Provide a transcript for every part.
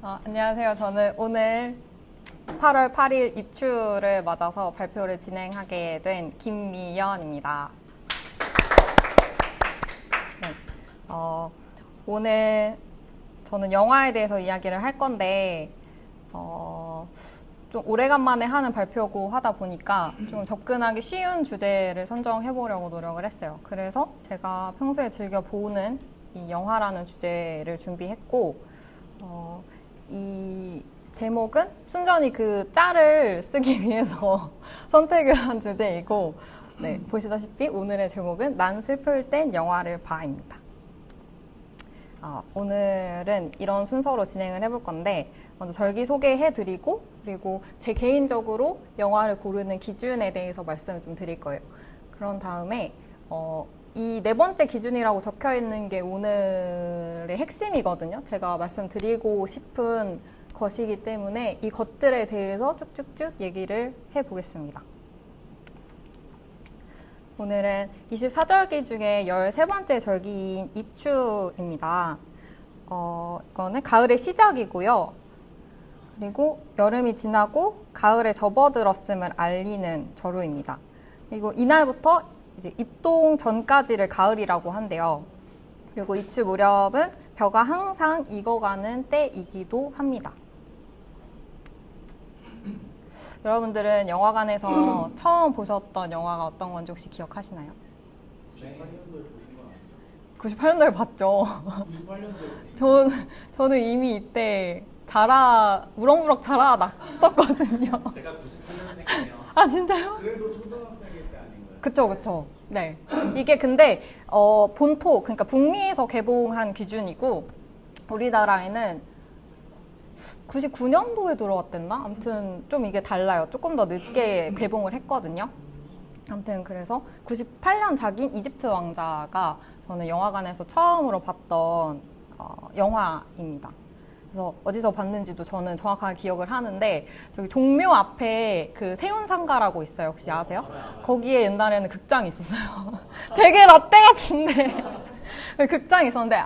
안녕하세요. 저는 오늘 8월 8일 입추를 맞아서 발표를 진행하게 된 김미연입니다. 네, 오늘 저는 영화에 대해서 이야기를 할 건데 좀 오래간만에 하는 발표고 하다 보니까 좀 접근하기 쉬운 주제를 선정해 보려고 노력을 했어요. 그래서 제가 평소에 즐겨 보는 이 영화라는 주제를 준비했고 이 제목은 순전히 그 짤을 쓰기 위해서 선택을 한 주제이고, 네, 보시다시피 오늘의 제목은 난 슬플 땐 영화를 봐입니다. 오늘은 이런 순서로 진행을 해볼 건데, 먼저 절기 소개해드리고, 그리고 제 개인적으로 영화를 고르는 기준에 대해서 말씀을 좀 드릴 거예요. 그런 다음에 이 네 번째 기준이라고 적혀 있는 게 오늘의 핵심이거든요. 제가 말씀드리고 싶은 것이기 때문에 이 것들에 대해서 쭉쭉쭉 얘기를 해보겠습니다. 오늘은 24절기 중에 13번째 절기인 입추입니다. 이거는 가을의 시작이고요. 그리고 여름이 지나고 가을에 접어들었음을 알리는 절우입니다. 그리고 이날부터 이제 입동 전까지를 가을이라고 한대요. 그리고 입추 무렵은 벼가 항상 익어가는 때이기도 합니다. 여러분들은 영화관에서 처음 보셨던 영화가 어떤 건지 혹시 기억하시나요? 98년도에 봤죠. 98년도에 저는 이미 이때 무럭무럭 자라났었거든요. 제가 98년생이에요. 아, 진짜요? 그래도 초등학생일 때 아닌가요? 그쵸. 네. 이게 근데, 본토, 그러니까 북미에서 개봉한 기준이고, 우리나라에는 99년도에 들어왔댔나? 아무튼 좀 이게 달라요. 조금 더 늦게 개봉을 했거든요. 아무튼 그래서 98년 작인 이집트 왕자가 저는 영화관에서 처음으로 봤던 영화입니다. 그래서 어디서 봤는지도 저는 정확하게 기억을 하는데 저기 종묘 앞에 그 세운상가라고 있어요. 혹시 아세요? 거기에 옛날에는 극장이 있었어요. 되게 라떼 같은데 극장이 있었는데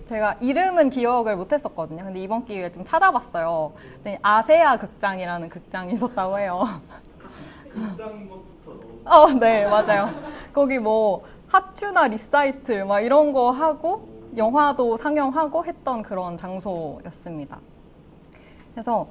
제가 이름은 기억을 못했었거든요. 근데 이번 기회에 좀 찾아봤어요. 아세아 극장이라는 극장이 있었다고 해요. 극장인 것부터 너무 네, 맞아요. 거기 뭐 하츄나 리사이틀 막 이런 거 하고 영화도 상영하고 했던 그런 장소였습니다. 그래서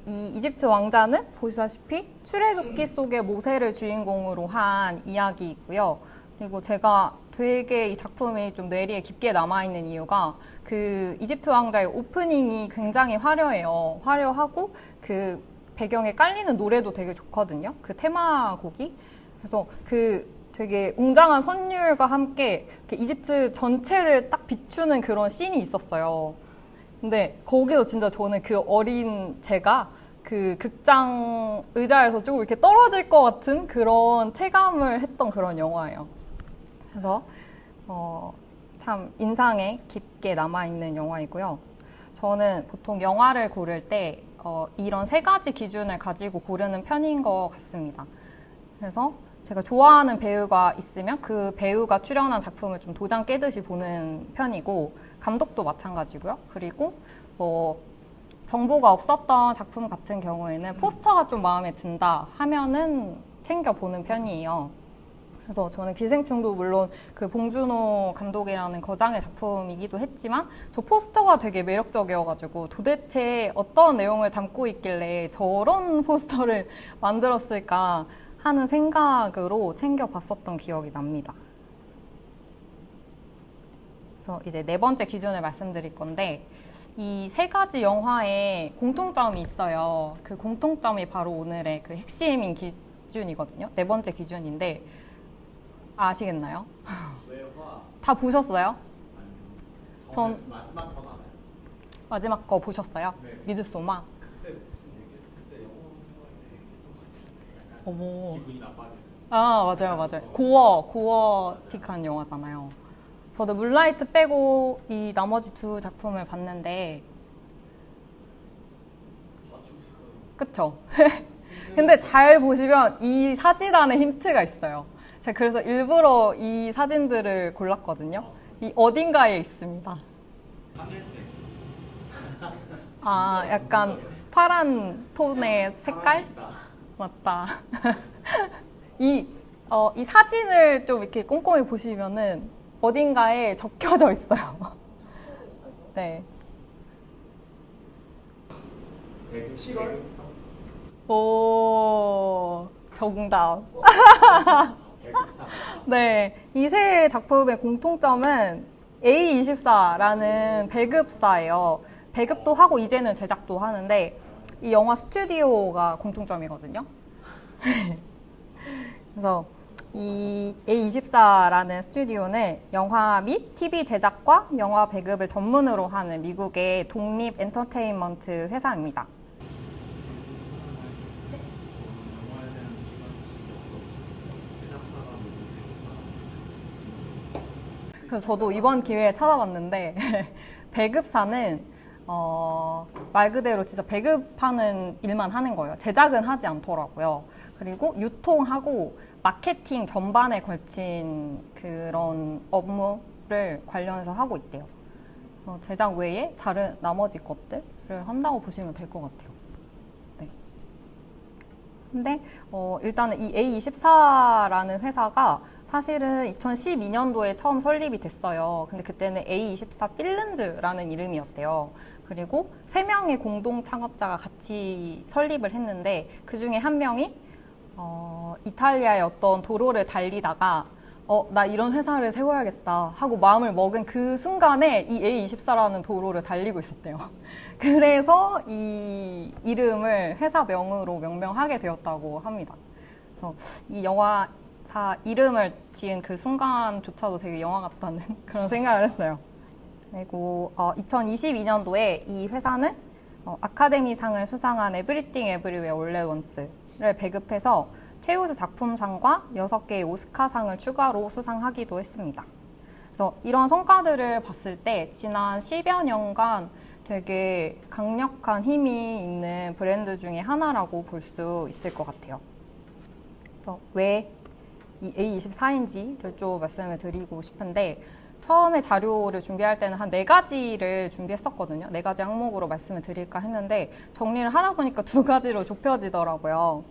이 이집트 왕자는 보시다시피 출애굽기 속의 모세를 주인공으로 한 이야기이고요. 그리고 제가 되게 이 작품이 좀 뇌리에 깊게 남아있는 이유가 그 이집트 왕자의 오프닝이 굉장히 화려해요. 화려하고 그 배경에 깔리는 노래도 되게 좋거든요. 그 테마곡이. 그래서 그 되게 웅장한 선율과 함께 이집트 전체를 딱 비추는 그런 씬이 있었어요. 근데 거기서 진짜 저는 그 어린 제가 그 극장 의자에서 조금 이렇게 떨어질 것 같은 그런 체감을 했던 그런 영화예요. 그래서 참 인상에 깊게 남아있는 영화이고요. 저는 보통 영화를 고를 때 이런 세 가지 기준을 가지고 고르는 편인 것 같습니다. 그래서 제가 좋아하는 배우가 있으면 그 배우가 출연한 작품을 좀 도장 깨듯이 보는 편이고, 감독도 마찬가지고요. 그리고 뭐 정보가 없었던 작품 같은 경우에는 포스터가 좀 마음에 든다 하면은 챙겨보는 편이에요. 그래서 저는 기생충도 물론 그 봉준호 감독이라는 거장의 작품이기도 했지만 저 포스터가 되게 매력적이어가지고 도대체 어떤 내용을 담고 있길래 저런 포스터를 만들었을까 하는 생각으로 챙겨봤었던 기억이 납니다. 그래서 이제 네 번째 기준을 말씀드릴 건데 이 세 가지 영화에 공통점이 있어요. 그 공통점이 바로 오늘의 그 핵심인 기준이거든요. 네 번째 기준인데 아시겠나요? 다 보셨어요? 전 마지막 건 알아요. 마지막 거 보셨어요? 네. 미드소마? 그때 영어 어머. 기분이 나빠지는. 맞아요. 고어틱한 영화잖아요. 저도 문라이트 빼고 이 나머지 두 작품을 봤는데 그쵸? 근데 잘 보시면 이 사진 안에 힌트가 있어요. 제가 그래서 일부러 이 사진들을 골랐거든요. 이 어딘가에 있습니다. 하늘색. 아, 약간 파란 톤의 색깔? 살아있다. 맞다. 이 사진을 좀 이렇게 꼼꼼히 보시면은 어딘가에 적혀져 있어요. 네. 7월? 오, 정답. 배급사. 네. 이 세 작품의 공통점은 A24라는 배급사예요. 배급도 하고 이제는 제작도 하는데 이 영화 스튜디오가 공통점이거든요. 그래서 이 A24라는 스튜디오는 영화 및 TV 제작과 영화 배급을 전문으로 하는 미국의 독립 엔터테인먼트 회사입니다. 저는 영화에 대한 기반 지식이 없어서 제작사가 누구, 배급사가 무슨. 그래서 저도 이번 기회에 찾아봤는데 배급사는 말 그대로 진짜 배급하는 일만 하는 거예요. 제작은 하지 않더라고요. 그리고 유통하고 마케팅 전반에 걸친 그런 업무를 관련해서 하고 있대요. 제작 외에 다른 나머지 것들을 한다고 보시면 될 것 같아요. 네. 근데 일단은 이 A24라는 회사가 사실은 2012년도에 처음 설립이 됐어요. 근데 그때는 A24 필름즈라는 이름이었대요. 그리고 3명의 공동 창업자가 같이 설립을 했는데 그 중에 한 명이 이탈리아의 어떤 도로를 달리다가 나 이런 회사를 세워야겠다 하고 마음을 먹은 그 순간에 이 A24라는 도로를 달리고 있었대요. 그래서 이 이름을 회사명으로 명명하게 되었다고 합니다. 그래서 이 영화사 이름을 지은 그 순간조차도 되게 영화 같다는 그런 생각을 했어요. 그리고 2022년도에 이 회사는 아카데미상을 수상한 에브리띵 에브리웨어 올 at once를 배급해서 최우수 작품상과 6개의 오스카상을 추가로 수상하기도 했습니다. 그래서 이런 성과들을 봤을 때 지난 10여 년간 되게 강력한 힘이 있는 브랜드 중에 하나라고 볼 수 있을 것 같아요. 그래서 왜 이 A24인지를 좀 말씀을 드리고 싶은데 처음에 자료를 준비할 때는 한 4가지를 준비했었거든요. 4가지 항목으로 말씀을 드릴까 했는데 정리를 하다 보니까 2가지로 좁혀지더라고요.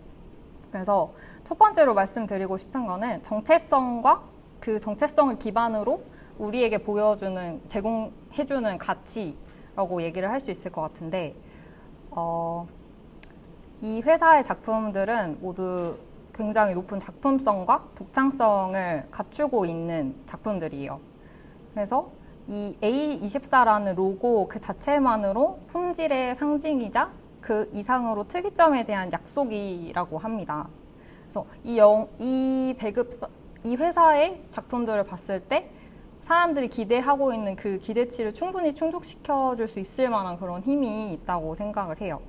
그래서 첫 번째로 말씀드리고 싶은 거는 정체성과 그 정체성을 기반으로 우리에게 보여주는, 제공해주는 가치라고 얘기를 할 수 있을 것 같은데 이 회사의 작품들은 모두 굉장히 높은 작품성과 독창성을 갖추고 있는 작품들이에요. 그래서 이 A24라는 로고 그 자체만으로 품질의 상징이자 그 이상으로 특이점에 대한 약속이라고 합니다. 그래서 이 회사의 작품들을 봤을 때 사람들이 기대하고 있는 그 기대치를 충분히 충족시켜줄 수 있을 만한 그런 힘이 있다고 생각을 해요.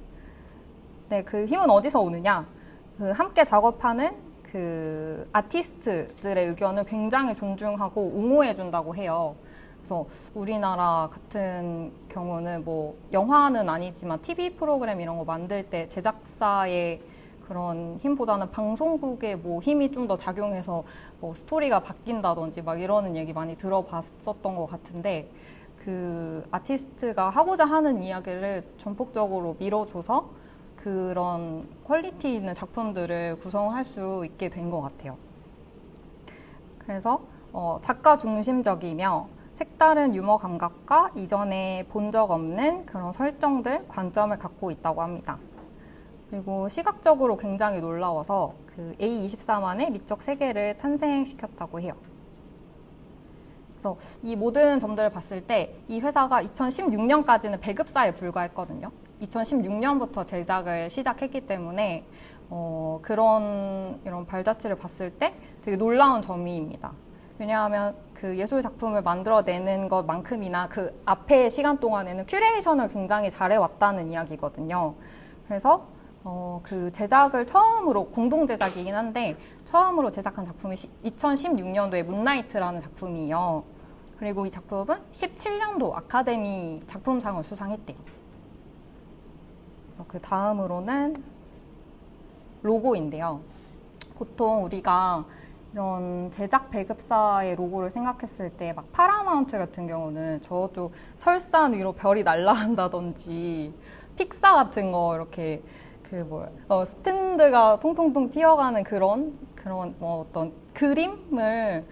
네, 그 힘은 어디서 오느냐? 그 함께 작업하는 그 아티스트들의 의견을 굉장히 존중하고 옹호해준다고 해요. 그래서 우리나라 같은 경우는 뭐 영화는 아니지만 TV 프로그램 이런 거 만들 때 제작사의 그런 힘보다는 방송국의 뭐 힘이 좀 더 작용해서 뭐 스토리가 바뀐다든지 막 이러는 얘기 많이 들어봤었던 것 같은데 그 아티스트가 하고자 하는 이야기를 전폭적으로 밀어줘서 그런 퀄리티 있는 작품들을 구성할 수 있게 된 것 같아요. 그래서 작가 중심적이며 색다른 유머 감각과 이전에 본 적 없는 그런 설정들, 관점을 갖고 있다고 합니다. 그리고 시각적으로 굉장히 놀라워서 그 A24만의 미적 세계를 탄생시켰다고 해요. 그래서 이 모든 점들을 봤을 때 이 회사가 2016년까지는 배급사에 불과했거든요. 2016년부터 제작을 시작했기 때문에 이런 발자취를 봤을 때 되게 놀라운 점입니다. 왜냐하면 그 예술 작품을 만들어내는 것만큼이나 그 앞에 시간 동안에는 큐레이션을 굉장히 잘해왔다는 이야기거든요. 그래서 그 제작을 처음으로, 공동 제작이긴 한데 처음으로 제작한 작품이 2016년도에 문나이트라는 작품이에요. 그리고 이 작품은 17년도 아카데미 작품상을 수상했대요. 그 다음으로는 로고인데요. 보통 우리가 이런 제작 배급사의 로고를 생각했을 때 막 파라마운트 같은 경우는 저쪽 설산 위로 별이 날아간다든지 픽사 같은 거 이렇게 스탠드가 통통통 튀어가는 그런 뭐 어떤 그림을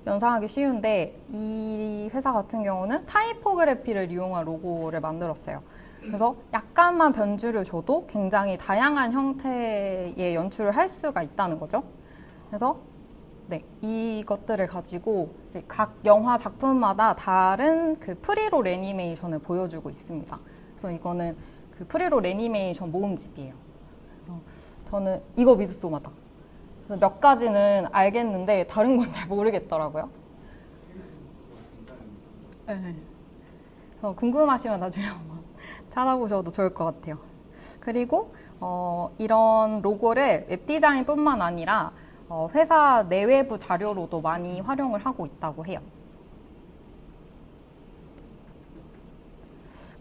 연상하기 쉬운데 이 회사 같은 경우는 타이포그래피를 이용한 로고를 만들었어요. 그래서 약간만 변주를 줘도 굉장히 다양한 형태의 연출을 할 수가 있다는 거죠. 그래서 네, 이것들을 가지고 이제 각 영화 작품마다 다른 그 프리롤 애니메이션을 보여주고 있습니다. 그래서 이거는 그 프리롤 애니메이션 모음집이에요. 그래서 저는 이거 미드소마다. 그래서 몇 가지는 알겠는데 다른 건 잘 모르겠더라고요. 네. 그래서 궁금하시면 나중에 한번 찾아보셔도 좋을 것 같아요. 그리고 이런 로고를 웹디자인뿐만 아니라 회사 내외부 자료로도 많이 활용을 하고 있다고 해요.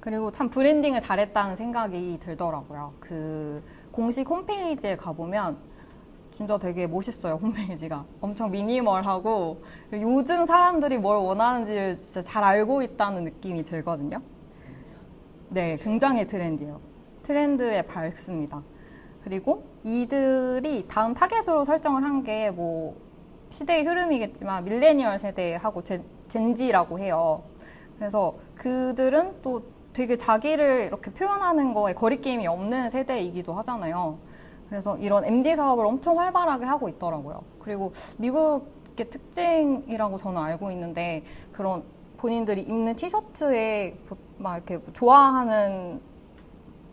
그리고 참 브랜딩을 잘했다는 생각이 들더라고요. 그 공식 홈페이지에 가보면 진짜 되게 멋있어요. 홈페이지가 엄청 미니멀하고 요즘 사람들이 뭘 원하는지 진짜 잘 알고 있다는 느낌이 들거든요. 네, 굉장히 트렌디해요. 트렌드에 밝습니다. 그리고 이들이 다음 타겟으로 설정을 한 게 뭐 시대의 흐름이겠지만 밀레니얼 세대하고 젠지라고 해요. 그래서 그들은 또 되게 자기를 이렇게 표현하는 거에 거리낌이 없는 세대이기도 하잖아요. 그래서 이런 MD 사업을 엄청 활발하게 하고 있더라고요. 그리고 미국의 특징이라고 저는 알고 있는데 그런 본인들이 입는 티셔츠에 막 이렇게 좋아하는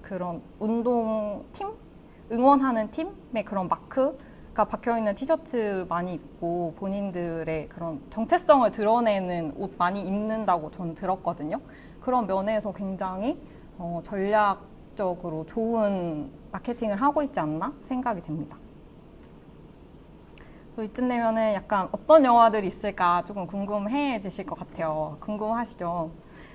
그런 운동팀? 응원하는 팀의 그런 마크가 박혀있는 티셔츠 많이 입고 본인들의 그런 정체성을 드러내는 옷 많이 입는다고 저는 들었거든요. 그런 면에서 굉장히 전략적으로 좋은 마케팅을 하고 있지 않나 생각이 됩니다. 이쯤 되면은 약간 어떤 영화들이 있을까 조금 궁금해지실 것 같아요. 궁금하시죠?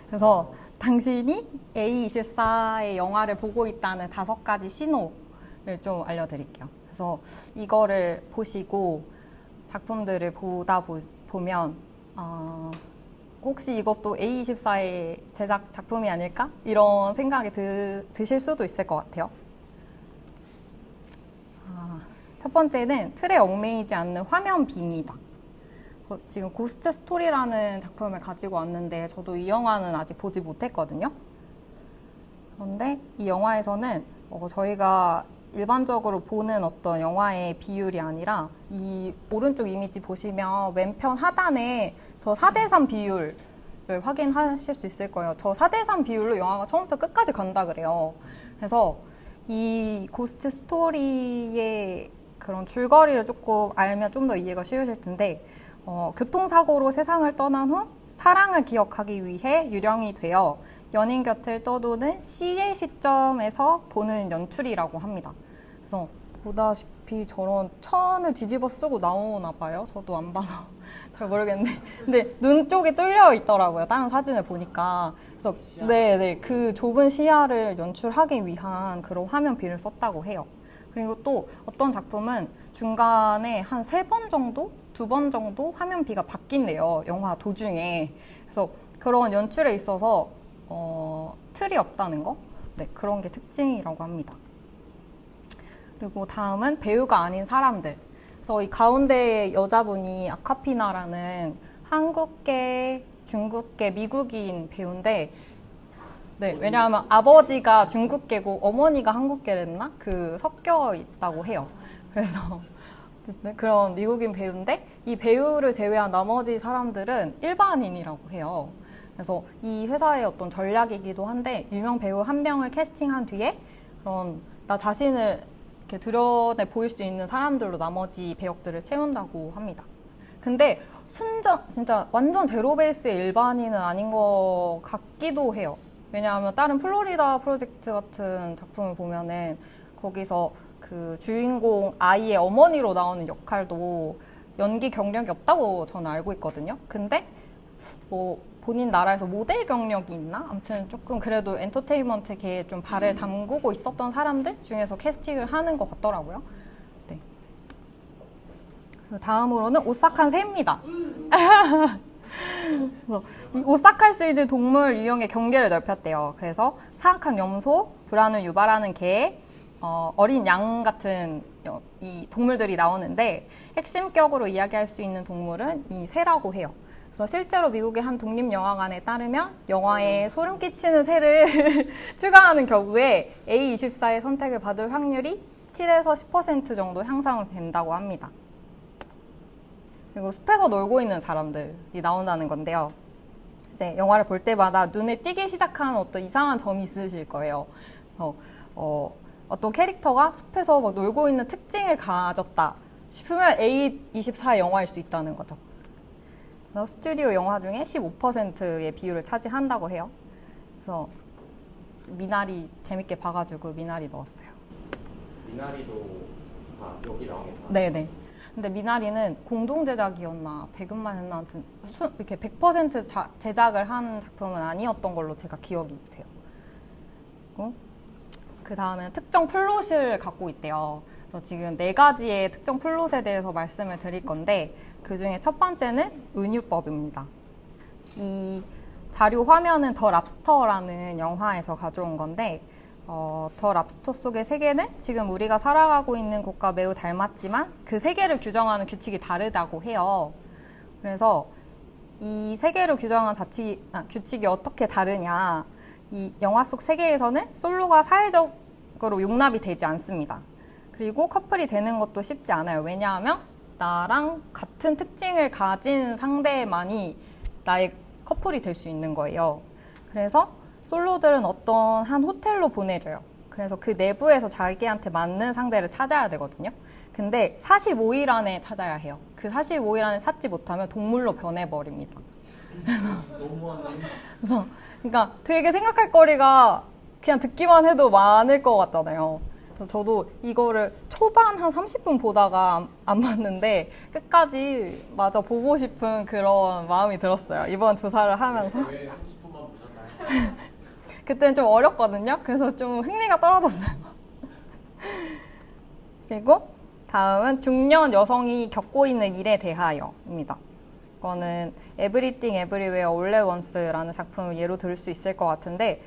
그래서 당신이 A24의 영화를 보고 있다는 5가지 신호를 좀 알려드릴게요. 그래서 이거를 보시고 작품들을 보다 보면 혹시 이것도 A24의 제작 작품이 아닐까? 이런 생각이 드실 수도 있을 것 같아요. 첫 번째는 틀에 얽매이지 않는 화면 빙의다. 지금 고스트 스토리라는 작품을 가지고 왔는데 저도 이 영화는 아직 보지 못했거든요. 그런데 이 영화에서는 저희가 일반적으로 보는 어떤 영화의 비율이 아니라 이 오른쪽 이미지 보시면 왼편 하단에 저 4:3 비율을 확인하실 수 있을 거예요. 저 4:3 비율로 영화가 처음부터 끝까지 간다 그래요. 그래서 이 고스트 스토리의 그런 줄거리를 조금 알면 좀 더 이해가 쉬우실 텐데 교통사고로 세상을 떠난 후 사랑을 기억하기 위해 유령이 되어 연인 곁을 떠도는 시의 시점에서 보는 연출이라고 합니다. 그래서 보다시피 저런 천을 뒤집어 쓰고 나오나 봐요. 저도 안 봐서 잘 모르겠는데 근데 눈 쪽이 뚫려 있더라고요. 다른 사진을 보니까. 그래서 네, 그 좁은 시야를 연출하기 위한 그런 화면 비를 썼다고 해요. 그리고 또 어떤 작품은 중간에 한 3번 정도? 2번 정도 화면 비가 바뀐대요. 영화 도중에. 그래서 그런 연출에 있어서 틀이 없다는 거? 네, 그런 게 특징이라고 합니다. 그리고 다음은 배우가 아닌 사람들. 그래서 이 가운데 여자분이 아카피나라는 한국계, 중국계, 미국인 배우인데 네, 왜냐하면 아버지가 중국계고 어머니가 한국계랬나? 섞여 있다고 해요. 그래서 그런 미국인 배우인데 이 배우를 제외한 나머지 사람들은 일반인이라고 해요. 그래서 이 회사의 어떤 전략이기도 한데 유명 배우 한 명을 캐스팅한 뒤에 그런 나 자신을 이렇게 드러내 보일 수 있는 사람들로 나머지 배역들을 채운다고 합니다. 근데 진짜 완전 제로 베이스의 일반인은 아닌 것 같기도 해요. 왜냐하면 다른 플로리다 프로젝트 같은 작품을 보면은 거기서 그 주인공 아이의 어머니로 나오는 역할도 연기 경력이 없다고 저는 알고 있거든요. 근데 뭐 본인 나라에서 모델 경력이 있나? 아무튼 조금 그래도 엔터테인먼트계에 좀 발을 담그고 있었던 사람들 중에서 캐스팅을 하는 것 같더라고요. 네. 그리고 다음으로는 오싹한 새입니다. 그래서 이 오싹할 수 있는 동물 유형의 경계를 넓혔대요. 그래서 사악한 염소, 불안을 유발하는 개, 어린 양 같은 이 동물들이 나오는데 핵심격으로 이야기할 수 있는 동물은 이 새라고 해요. 그래서 실제로 미국의 한 독립영화관에 따르면 영화에 소름 끼치는 새를 추가하는 경우에 A24의 선택을 받을 확률이 7에서 10% 정도 향상된다고 합니다. 그리고 숲에서 놀고 있는 사람들이 나온다는 건데요. 이제 영화를 볼 때마다 눈에 띄기 시작하는 어떤 이상한 점이 있으실 거예요. 그래서 어떤 캐릭터가 숲에서 막 놀고 있는 특징을 가졌다 싶으면 A24의 영화일 수 있다는 거죠. 그래서 스튜디오 영화 중에 15%의 비율을 차지한다고 해요. 그래서 미나리 재밌게 봐가지고 미나리 넣었어요. 미나리도 다 여기 나온 게 다? 네네. 근데 미나리는 공동 제작이었나 배급만 했나 하여튼 이렇게 100% 제작을 한 작품은 아니었던 걸로 제가 기억이 돼요. 그 다음에 특정 플롯을 갖고 있대요. 그래서 지금 4가지의 특정 플롯에 대해서 말씀을 드릴 건데 그 중에 첫 번째는 은유법입니다. 이 자료 화면은 더 랍스터라는 영화에서 가져온 건데 더 랍스터 속의 세계는 지금 우리가 살아가고 있는 곳과 매우 닮았지만 그 세계를 규정하는 규칙이 다르다고 해요. 그래서 이 세계를 규정하는 규칙이 어떻게 다르냐. 이 영화 속 세계에서는 솔로가 사회적으로 용납이 되지 않습니다. 그리고 커플이 되는 것도 쉽지 않아요. 왜냐하면 나랑 같은 특징을 가진 상대만이 나의 커플이 될 수 있는 거예요. 그래서 솔로들은 어떤 한 호텔로 보내져요. 그래서 그 내부에서 자기한테 맞는 상대를 찾아야 되거든요. 근데 45일 안에 찾아야 해요. 그 45일 안에 찾지 못하면 동물로 변해버립니다. 너무하네. 그래서 그러니까 되게 생각할 거리가 그냥 듣기만 해도 많을 것 같잖아요. 그래서 저도 이거를 초반 한 30분 보다가 안 봤는데 끝까지 마저 보고 싶은 그런 마음이 들었어요. 이번 조사를 하면서. 왜 30분만 보셨나요? 그때는 좀 어렵거든요. 그래서 좀 흥미가 떨어졌어요. 그리고 다음은 중년 여성이 겪고 있는 일에 대하여입니다. 이거는 Everything Everywhere All at Once라는 작품을 예로 들 수 있을 것 같은데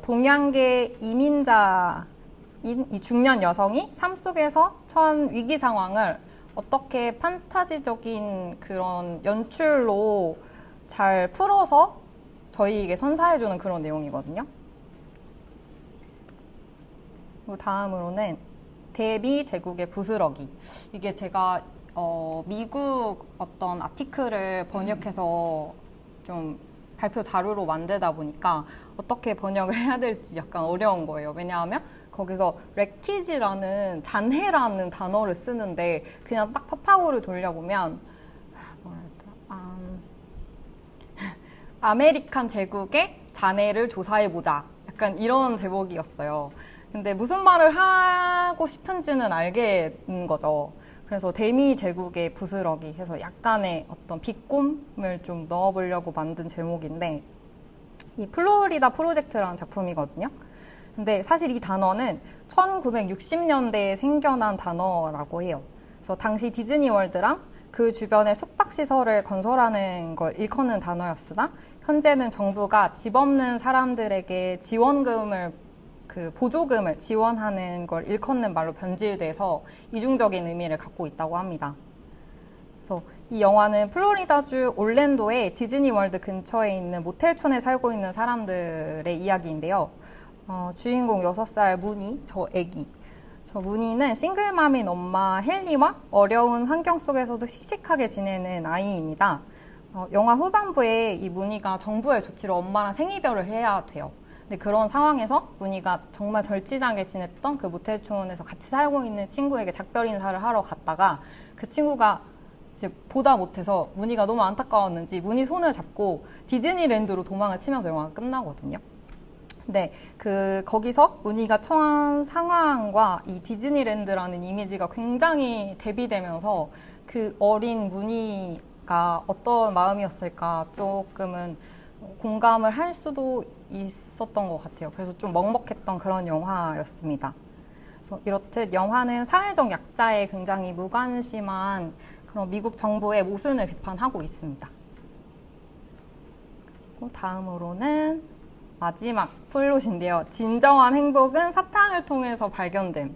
동양계 이민자인 이 중년 여성이 삶 속에서 처한 위기 상황을 어떻게 판타지적인 그런 연출로 잘 풀어서 저희에게 선사해주는 그런 내용이거든요. 그리고 다음으로는 대미 제국의 부스러기. 이게 제가 미국 어떤 아티클을 번역해서 좀 발표 자료로 만들다 보니까 어떻게 번역을 해야 될지 약간 어려운 거예요. 왜냐하면 거기서 렉티지라는 잔해라는 단어를 쓰는데 그냥 딱 팝하고를 돌려보면 아메리칸 제국의 잔해를 조사해보자. 약간 이런 제목이었어요. 근데 무슨 말을 하고 싶은지는 알겠는 거죠. 그래서 대미 제국의 부스러기 해서 약간의 어떤 비꼼을 좀 넣어보려고 만든 제목인데 이 플로리다 프로젝트라는 작품이거든요. 근데 사실 이 단어는 1960년대에 생겨난 단어라고 해요. 그래서 당시 디즈니월드랑 그 주변에 숙박시설을 건설하는 걸 일컫는 단어였으나 현재는 정부가 집 없는 사람들에게 지원금을 보조금을 지원하는 걸 일컫는 말로 변질돼서 이중적인 의미를 갖고 있다고 합니다. 그래서 이 영화는 플로리다주 올랜도의 디즈니월드 근처에 있는 모텔촌에 살고 있는 사람들의 이야기인데요. 주인공 6살 무니, 저 무니는 싱글맘인 엄마 헨리와 어려운 환경 속에서도 씩씩하게 지내는 아이입니다. 영화 후반부에 이 무니가 정부의 조치로 엄마랑 생이별을 해야 돼요. 근데 그런 상황에서 무니가 정말 절친하게 지냈던 그 모텔촌에서 같이 살고 있는 친구에게 작별 인사를 하러 갔다가 그 친구가 이제 보다 못해서 무니가 너무 안타까웠는지 무니 손을 잡고 디즈니랜드로 도망을 치면서 영화가 끝나거든요. 근데 거기서 무니가 처한 상황과 이 디즈니랜드라는 이미지가 굉장히 대비되면서 그 어린 무니가 어떤 마음이었을까 조금은 공감을 할 수도 있었던 것 같아요. 그래서 좀 먹먹했던 그런 영화였습니다. 그래서 이렇듯 영화는 사회적 약자에 굉장히 무관심한 그런 미국 정부의 모순을 비판하고 있습니다. 그리고 다음으로는 마지막 플롯인데요. 진정한 행복은 사탕을 통해서 발견됨.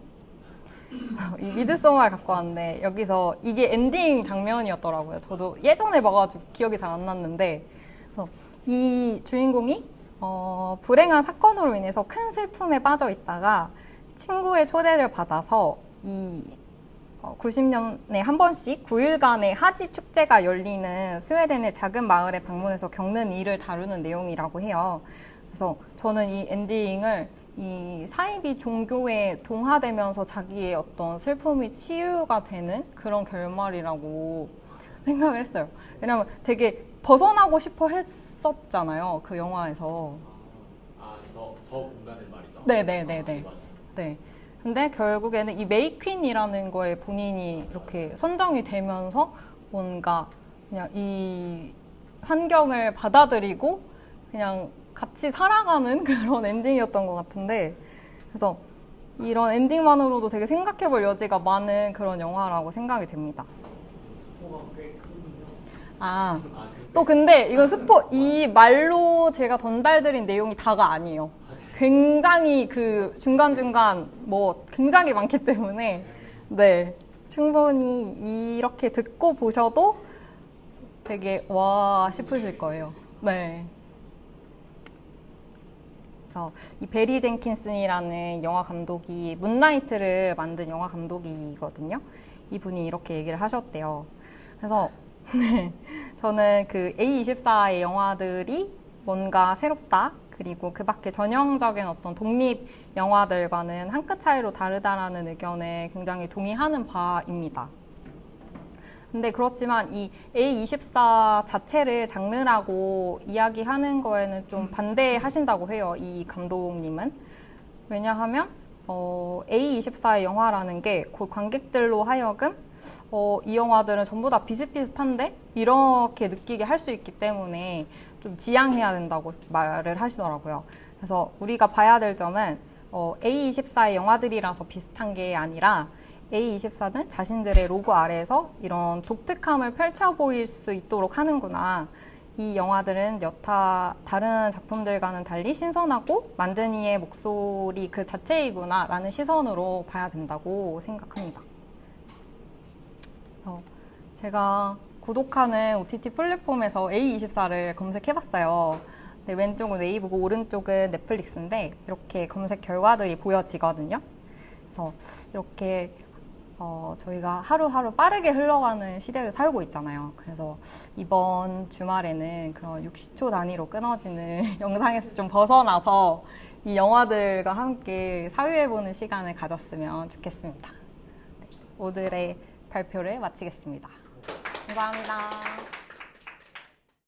이 미드소마를 갖고 왔는데 여기서 이게 엔딩 장면이었더라고요. 저도 예전에 봐가지고 기억이 잘 안 났는데 그래서 이 주인공이 불행한 사건으로 인해서 큰 슬픔에 빠져 있다가 친구의 초대를 받아서 이 90년에 한 번씩 9일간의 하지 축제가 열리는 스웨덴의 작은 마을에 방문해서 겪는 일을 다루는 내용이라고 해요. 그래서 저는 이 엔딩을 이 사이비 종교에 동화되면서 자기의 어떤 슬픔이 치유가 되는 그런 결말이라고 생각을 했어요. 왜냐면 되게 벗어나고 싶어 했었잖아요. 그 영화에서. 저 공간의 말이죠. 네네네네. 네. 근데 결국에는 이 메이퀸이라는 거에 본인이 이렇게 선정이 되면서 뭔가 그냥 이 환경을 받아들이고 그냥 같이 살아가는 그런 엔딩이었던 것 같은데 그래서 이런 엔딩만으로도 되게 생각해볼 여지가 많은 그런 영화라고 생각이 됩니다. 스포가 꽤 크군요. 또 근데 이건 이 말로 제가 전달드린 내용이 다가 아니에요. 굉장히 그 중간중간 뭐 굉장히 많기 때문에 네. 충분히 이렇게 듣고 보셔도 되게 와 싶으실 거예요. 네. 그래서 이 베리 젠킨슨이라는 영화 감독이 문라이트를 만든 영화 감독이거든요. 이분이 이렇게 얘기를 하셨대요. 그래서 네, 저는 그 A24의 영화들이 뭔가 새롭다. 그리고 그 밖에 전형적인 어떤 독립 영화들과는 한 끗 차이로 다르다라는 의견에 굉장히 동의하는 바입니다. 근데 그렇지만 이 A24 자체를 장르라고 이야기하는 거에는 좀 반대하신다고 해요. 이 감독님은. 왜냐하면 A24의 영화라는 게 곧 관객들로 하여금 이 영화들은 전부 다 비슷비슷한데 이렇게 느끼게 할 수 있기 때문에 좀 지양해야 된다고 말을 하시더라고요. 그래서 우리가 봐야 될 점은 A24의 영화들이라서 비슷한 게 아니라 A24는 자신들의 로고 아래에서 이런 독특함을 펼쳐 보일 수 있도록 하는구나. 이 영화들은 여타 다른 작품들과는 달리 신선하고 만든 이의 목소리 그 자체이구나 라는 시선으로 봐야 된다고 생각합니다. 제가 구독하는 OTT 플랫폼에서 A24를 검색해봤어요. 네, 왼쪽은 웨이브고 오른쪽은 넷플릭스인데 이렇게 검색 결과들이 보여지거든요. 그래서 이렇게 저희가 하루하루 빠르게 흘러가는 시대를 살고 있잖아요. 그래서 이번 주말에는 그런 60초 단위로 끊어지는 영상에서 좀 벗어나서 이 영화들과 함께 사유해보는 시간을 가졌으면 좋겠습니다. 네, 오늘의 발표를 마치겠습니다. 감사합니다.